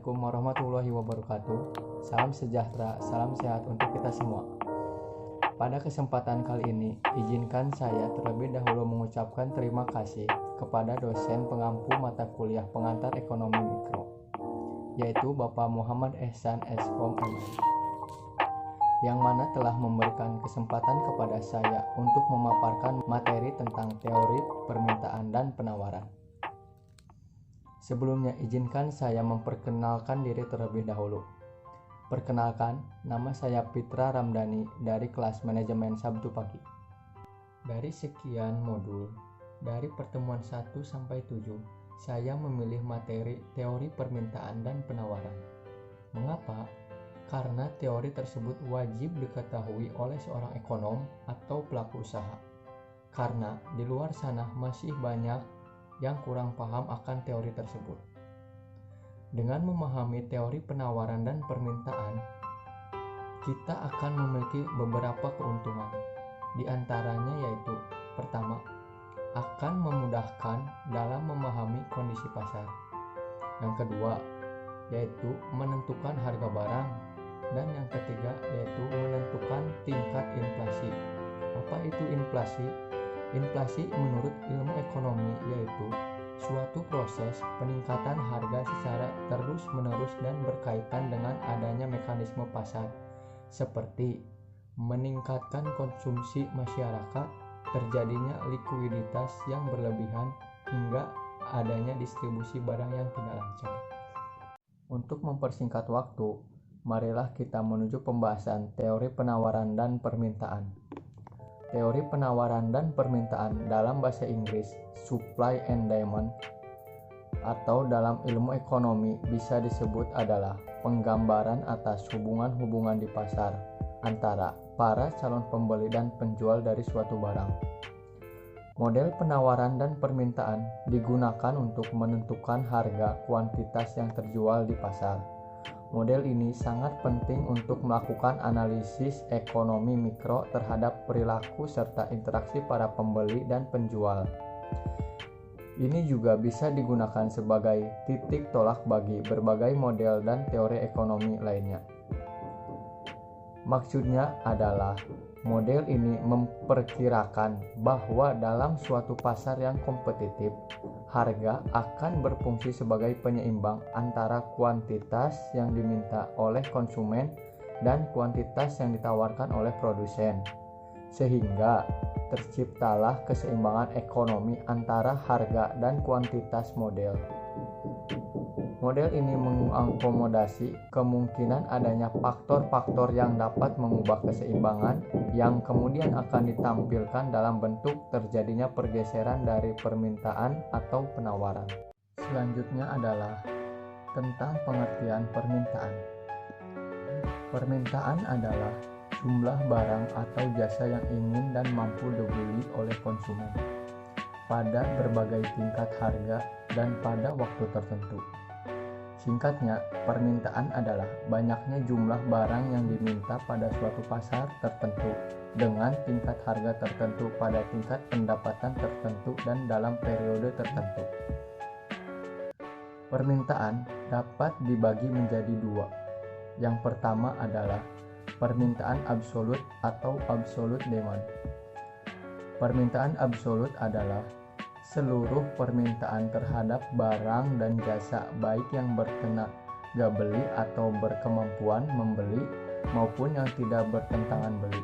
Assalamualaikum warahmatullahi wabarakatuh. Salam sejahtera, salam sehat untuk kita semua. Pada kesempatan kali ini, izinkan saya terlebih dahulu mengucapkan terima kasih kepada dosen pengampu mata kuliah pengantar ekonomi mikro, yaitu Bapak Muhammad Ehsan Eskom MI, yang mana telah memberikan kesempatan kepada saya untuk memaparkan materi tentang teori permintaan dan penawaran. Sebelumnya, izinkan saya memperkenalkan diri terlebih dahulu. Perkenalkan, nama saya Pitra Ramdhani dari kelas manajemen Sabtu pagi. Dari sekian modul, dari pertemuan 1 sampai 7, saya memilih materi teori permintaan dan penawaran. Mengapa? Karena teori tersebut wajib diketahui oleh seorang ekonom atau pelaku usaha. Karena di luar sana masih banyak yang kurang paham akan teori tersebut. Dengan memahami teori penawaran dan permintaan, kita akan memiliki beberapa keuntungan. Di antaranya yaitu, pertama, akan memudahkan dalam memahami kondisi pasar. Yang kedua, yaitu menentukan harga barang. Dan yang ketiga, yaitu menentukan tingkat inflasi. Apa itu inflasi? Inflasi menurut ilmu ekonomi yaitu suatu proses peningkatan harga secara terus-menerus dan berkaitan dengan adanya mekanisme pasar, seperti meningkatkan konsumsi masyarakat, terjadinya likuiditas yang berlebihan, hingga adanya distribusi barang yang tidak lancar. Untuk mempersingkat waktu, marilah kita menuju pembahasan teori penawaran dan permintaan. Teori penawaran dan permintaan dalam bahasa Inggris supply and demand, atau dalam ilmu ekonomi bisa disebut adalah penggambaran atas hubungan-hubungan di pasar antara para calon pembeli dan penjual dari suatu barang. Model penawaran dan permintaan digunakan untuk menentukan harga kuantitas yang terjual di pasar. Model ini sangat penting untuk melakukan analisis ekonomi mikro terhadap perilaku serta interaksi para pembeli dan penjual. Ini juga bisa digunakan sebagai titik tolak bagi berbagai model dan teori ekonomi lainnya. Maksudnya adalah model ini memperkirakan bahwa dalam suatu pasar yang kompetitif, harga akan berfungsi sebagai penyeimbang antara kuantitas yang diminta oleh konsumen dan kuantitas yang ditawarkan oleh produsen, sehingga terciptalah keseimbangan ekonomi antara harga dan kuantitas model. Model ini mengakomodasi kemungkinan adanya faktor-faktor yang dapat mengubah keseimbangan yang kemudian akan ditampilkan dalam bentuk terjadinya pergeseran dari permintaan atau penawaran. Selanjutnya adalah tentang pengertian permintaan. Permintaan adalah jumlah barang atau jasa yang ingin dan mampu dibeli oleh konsumen pada berbagai tingkat harga dan pada waktu tertentu. Singkatnya, permintaan adalah banyaknya jumlah barang yang diminta pada suatu pasar tertentu dengan tingkat harga tertentu pada tingkat pendapatan tertentu dan dalam periode tertentu. Permintaan dapat dibagi menjadi dua. Yang pertama adalah permintaan absolut atau absolute demand. Permintaan absolut adalah seluruh permintaan terhadap barang dan jasa baik yang bertenaga beli atau berkemampuan membeli maupun yang tidak bertentangan beli.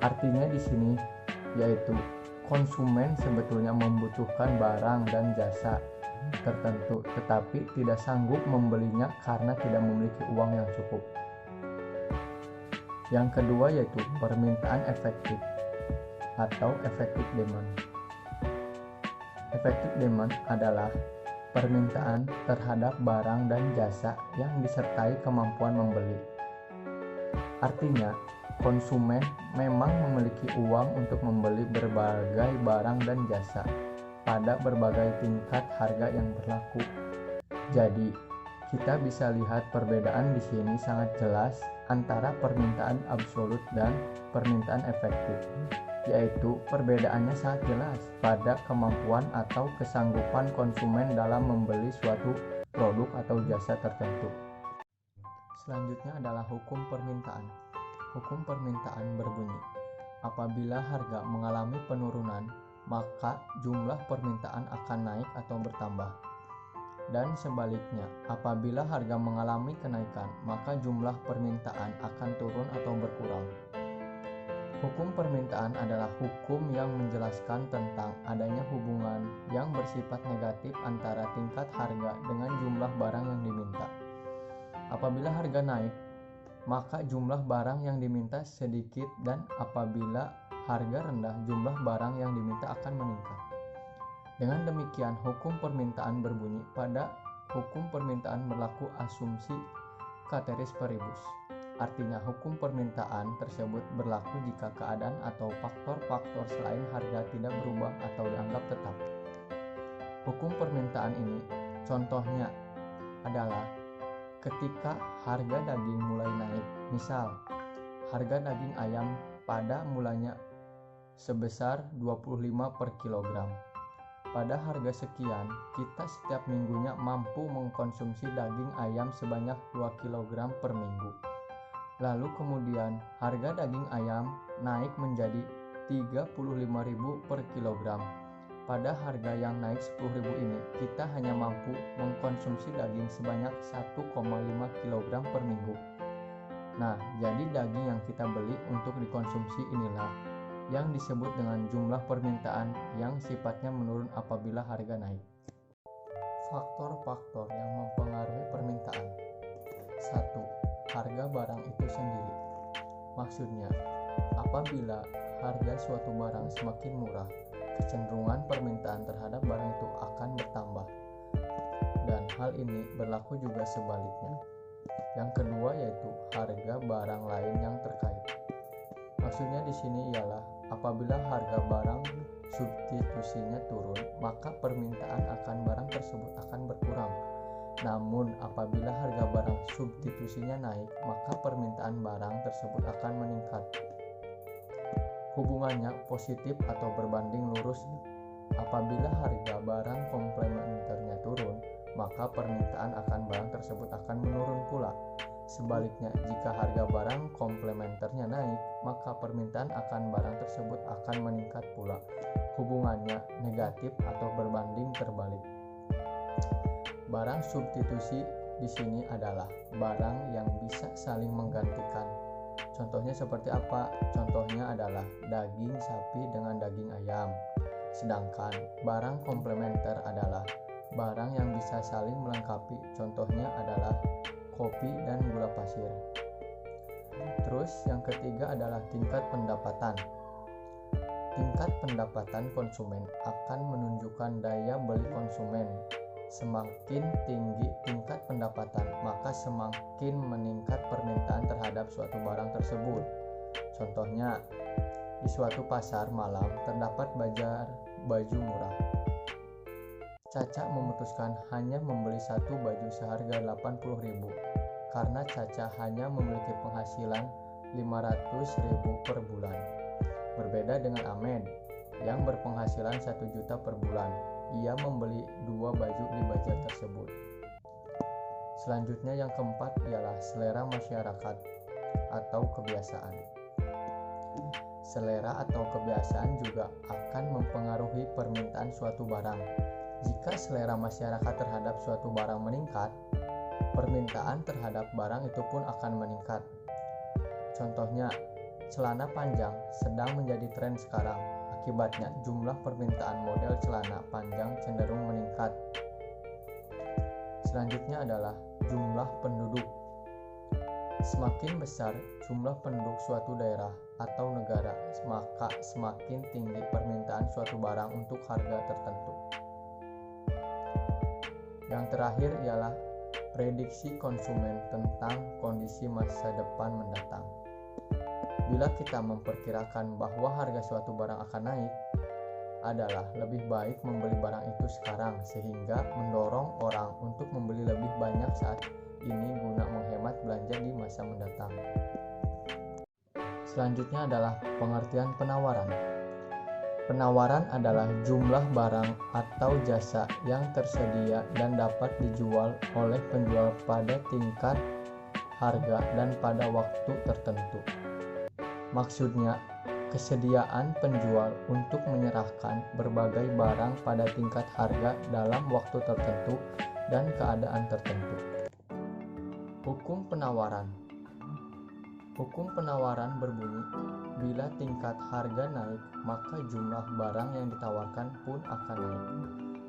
Artinya di sini yaitu konsumen sebetulnya membutuhkan barang dan jasa tertentu tetapi tidak sanggup membelinya karena tidak memiliki uang yang cukup. Yang kedua yaitu permintaan efektif atau effective demand. Effective demand adalah permintaan terhadap barang dan jasa yang disertai kemampuan membeli. Artinya, konsumen memang memiliki uang untuk membeli berbagai barang dan jasa pada berbagai tingkat harga yang berlaku. Jadi, kita bisa lihat perbedaan di sini sangat jelas antara permintaan absolut dan permintaan efektif, yaitu perbedaannya sangat jelas pada kemampuan atau kesanggupan konsumen dalam membeli suatu produk atau jasa tertentu. Selanjutnya adalah hukum permintaan. Hukum permintaan berbunyi, apabila harga mengalami penurunan, maka jumlah permintaan akan naik atau bertambah. Dan sebaliknya, apabila harga mengalami kenaikan, maka jumlah permintaan akan turun atau berkurang. Hukum permintaan adalah hukum yang menjelaskan tentang adanya hubungan yang bersifat negatif antara tingkat harga dengan jumlah barang yang diminta. Apabila harga naik, maka jumlah barang yang diminta sedikit, dan apabila harga rendah, jumlah barang yang diminta akan meningkat. Dengan demikian, hukum permintaan berbunyi, pada hukum permintaan berlaku asumsi ceteris paribus. Artinya, hukum permintaan tersebut berlaku jika keadaan atau faktor-faktor selain harga tidak berubah atau dianggap tetap. Hukum permintaan ini contohnya adalah ketika harga daging mulai naik. Misal, harga daging ayam pada mulanya sebesar 25 per kilogram. Pada harga sekian, kita setiap minggunya mampu mengkonsumsi daging ayam sebanyak 2 kg per minggu. Lalu kemudian harga daging ayam naik menjadi 35.000 per kilogram. Pada harga yang naik 10.000 ini, kita hanya mampu mengkonsumsi daging sebanyak 1,5 kg per minggu. Nah, jadi daging yang kita beli untuk dikonsumsi inilah yang disebut dengan jumlah permintaan yang sifatnya menurun apabila harga naik. Faktor-faktor yang mempengaruhi permintaan. 1. Harga barang itu sendiri. Maksudnya, apabila harga suatu barang semakin murah, kecenderungan permintaan terhadap barang itu akan bertambah. Dan hal ini berlaku juga sebaliknya. Yang kedua yaitu harga barang lain yang terkait. Maksudnya di sini ialah apabila harga barang substitusinya turun, maka permintaan akan barang tersebut akan berkurang. Namun apabila harga barang substitusinya naik, maka permintaan barang tersebut akan meningkat. Hubungannya positif atau berbanding lurus. Apabila harga barang komplementernya turun, maka permintaan akan barang tersebut akan menurun pula. Sebaliknya, jika harga barang komplementernya naik, maka permintaan akan barang tersebut akan meningkat pula. Hubungannya negatif atau berbanding terbalik. Barang substitusi di sini adalah barang yang bisa saling menggantikan. Contohnya seperti apa? Contohnya adalah daging sapi dengan daging ayam. Sedangkan barang komplementer adalah barang yang bisa saling melengkapi. Contohnya adalah kopi dan gula pasir. Terus yang ketiga adalah tingkat pendapatan. Tingkat pendapatan konsumen akan menunjukkan daya beli konsumen. Semakin tinggi tingkat pendapatan, maka semakin meningkat permintaan terhadap suatu barang tersebut. Contohnya, di suatu pasar malam terdapat baju murah. Caca memutuskan hanya membeli satu baju seharga 80.000 karena Caca hanya memiliki penghasilan 500.000 per bulan. Berbeda dengan Ahmed yang berpenghasilan 1 juta per bulan. Ia membeli 2 baju di bazar tersebut. Selanjutnya yang keempat ialah selera masyarakat atau kebiasaan. Selera atau kebiasaan juga akan mempengaruhi permintaan suatu barang. Jika selera masyarakat terhadap suatu barang meningkat, permintaan terhadap barang itu pun akan meningkat. Contohnya, celana panjang sedang menjadi tren sekarang. Akibatnya, jumlah permintaan model celana panjang cenderung meningkat. Selanjutnya adalah jumlah penduduk. Semakin besar jumlah penduduk suatu daerah atau negara, maka semakin tinggi permintaan suatu barang untuk harga tertentu. Yang terakhir ialah prediksi konsumen tentang kondisi masa depan mendatang. Bila kita memperkirakan bahwa harga suatu barang akan naik, adalah lebih baik membeli barang itu sekarang sehingga mendorong orang untuk membeli lebih banyak saat ini guna menghemat belanja di masa mendatang. Selanjutnya adalah pengertian penawaran. Penawaran adalah jumlah barang atau jasa yang tersedia dan dapat dijual oleh penjual pada tingkat harga dan pada waktu tertentu. Maksudnya, kesediaan penjual untuk menyerahkan berbagai barang pada tingkat harga dalam waktu tertentu dan keadaan tertentu. Hukum penawaran. Hukum penawaran berbunyi, bila tingkat harga naik, maka jumlah barang yang ditawarkan pun akan naik.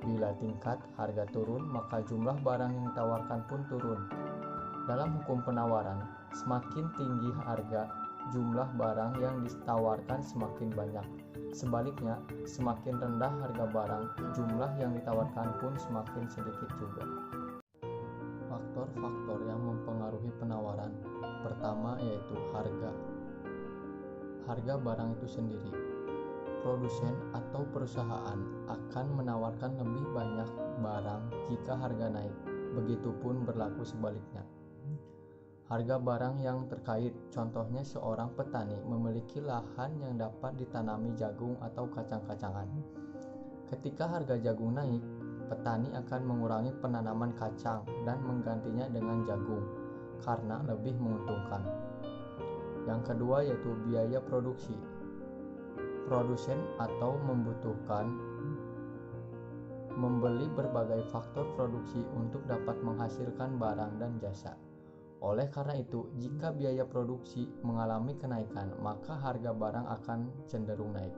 Bila tingkat harga turun, maka jumlah barang yang ditawarkan pun turun. Dalam hukum penawaran, semakin tinggi harga, jumlah barang yang ditawarkan semakin banyak. Sebaliknya, semakin rendah harga barang, jumlah yang ditawarkan pun semakin sedikit juga. Faktor-faktor yang mempengaruhi penawaran. Pertama yaitu harga. Harga barang itu sendiri. Produsen atau perusahaan akan menawarkan lebih banyak barang jika harga naik. Begitupun berlaku sebaliknya. Harga barang yang terkait, contohnya seorang petani memiliki lahan yang dapat ditanami jagung atau kacang-kacangan. Ketika harga jagung naik, petani akan mengurangi penanaman kacang dan menggantinya dengan jagung karena lebih menguntungkan. Yang kedua yaitu biaya produksi. Produsen atau membutuhkan membeli berbagai faktor produksi untuk dapat menghasilkan barang dan jasa. Oleh karena itu, jika biaya produksi mengalami kenaikan, maka harga barang akan cenderung naik.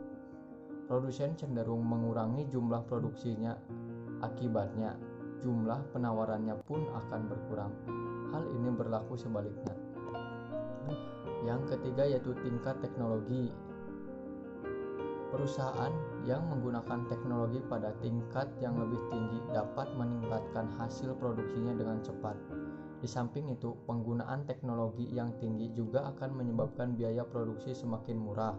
Produsen cenderung mengurangi jumlah produksinya, akibatnya jumlah penawarannya pun akan berkurang. Hal ini berlaku sebaliknya. Yang ketiga yaitu tingkat teknologi. Perusahaan yang menggunakan teknologi pada tingkat yang lebih tinggi dapat meningkatkan hasil produksinya dengan cepat. Di samping itu, penggunaan teknologi yang tinggi juga akan menyebabkan biaya produksi semakin murah.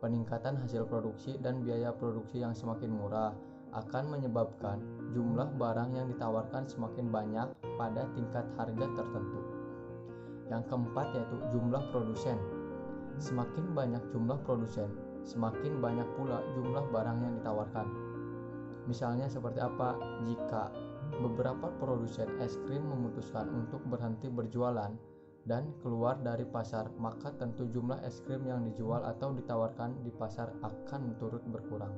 Peningkatan hasil produksi dan biaya produksi yang semakin murah akan menyebabkan jumlah barang yang ditawarkan semakin banyak pada tingkat harga tertentu. Yang keempat yaitu jumlah produsen. Semakin banyak jumlah produsen, semakin banyak pula jumlah barang yang ditawarkan. Misalnya seperti apa? Jika beberapa produsen es krim memutuskan untuk berhenti berjualan dan keluar dari pasar, maka tentu jumlah es krim yang dijual atau ditawarkan di pasar akan turut berkurang.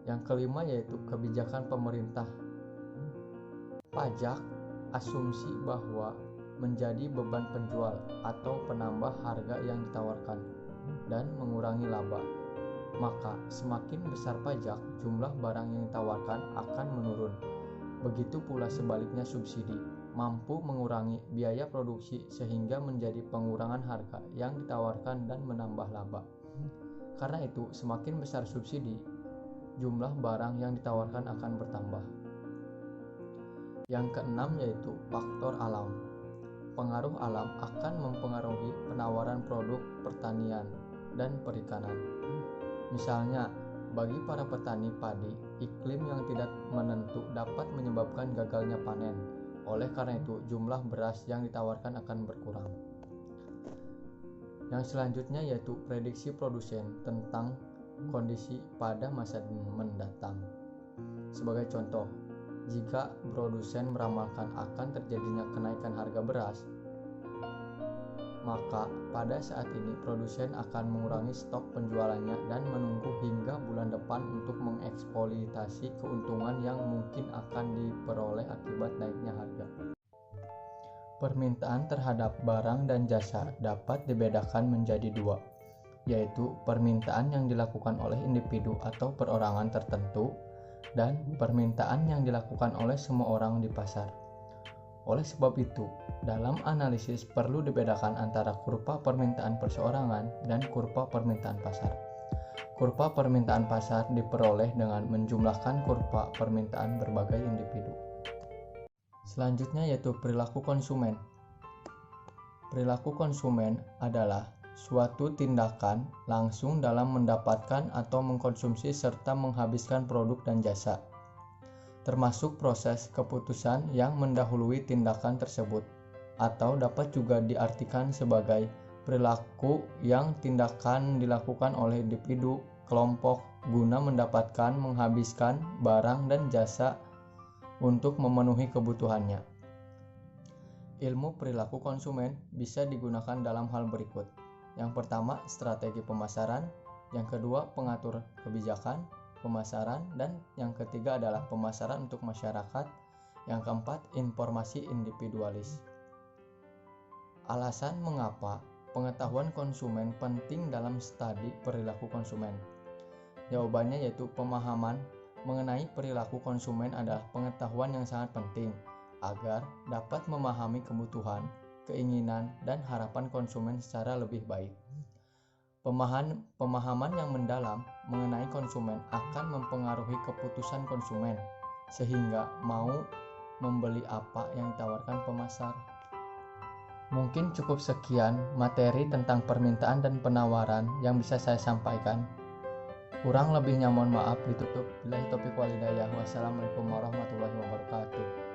Yang kelima yaitu kebijakan pemerintah. Pajak asumsi bahwa menjadi beban penjual atau penambah harga yang ditawarkan dan mengurangi laba. Maka semakin besar pajak, jumlah barang yang ditawarkan akan menurun. Begitu pula sebaliknya subsidi mampu mengurangi biaya produksi sehingga menjadi pengurangan harga yang ditawarkan dan menambah laba. Karena itu, semakin besar subsidi, jumlah barang yang ditawarkan akan bertambah. Yang keenam yaitu faktor alam. Pengaruh alam akan mempengaruhi penawaran produk pertanian dan perikanan. Misalnya, bagi para petani padi, iklim yang tidak menentu dapat menyebabkan gagalnya panen. Oleh karena itu, jumlah beras yang ditawarkan akan berkurang. Yang selanjutnya yaitu prediksi produsen tentang kondisi pada masa mendatang. Sebagai contoh, jika produsen meramalkan akan terjadinya kenaikan harga beras, maka pada saat ini produsen akan mengurangi stok penjualannya dan menunggu hingga bulan depan untuk mengeksploitasi keuntungan yang mungkin akan diperoleh akibat naiknya harga. Permintaan terhadap barang dan jasa dapat dibedakan menjadi dua, yaitu permintaan yang dilakukan oleh individu atau perorangan tertentu dan permintaan yang dilakukan oleh semua orang di pasar. Oleh sebab itu, dalam analisis perlu dibedakan antara kurva permintaan perseorangan dan kurva permintaan pasar. Kurva permintaan pasar diperoleh dengan menjumlahkan kurva permintaan berbagai individu. Selanjutnya yaitu perilaku konsumen. Perilaku konsumen adalah suatu tindakan langsung dalam mendapatkan atau mengkonsumsi serta menghabiskan produk dan jasa, termasuk proses keputusan yang mendahului tindakan tersebut, atau dapat juga diartikan sebagai perilaku yang tindakan dilakukan oleh individu kelompok guna mendapatkan menghabiskan barang dan jasa untuk memenuhi kebutuhannya. Ilmu perilaku konsumen bisa digunakan dalam hal berikut. Yang pertama, strategi pemasaran. Yang kedua, pengatur kebijakan pemasaran. Dan yang ketiga adalah pemasaran untuk masyarakat. Yang keempat, informasi individualis. Alasan mengapa pengetahuan konsumen penting dalam studi perilaku konsumen. Jawabannya yaitu pemahaman mengenai perilaku konsumen adalah pengetahuan yang sangat penting agar dapat memahami kebutuhan, keinginan, dan harapan konsumen secara lebih baik. Pemahaman yang mendalam mengenai konsumen akan mempengaruhi keputusan konsumen sehingga mau membeli apa yang ditawarkan pemasar. Mungkin cukup sekian materi tentang permintaan dan penawaran yang bisa saya sampaikan. Kurang lebihnya mohon maaf, ditutup. Billahi taufiq wal hidayah. Wassalamualaikum warahmatullahi wabarakatuh.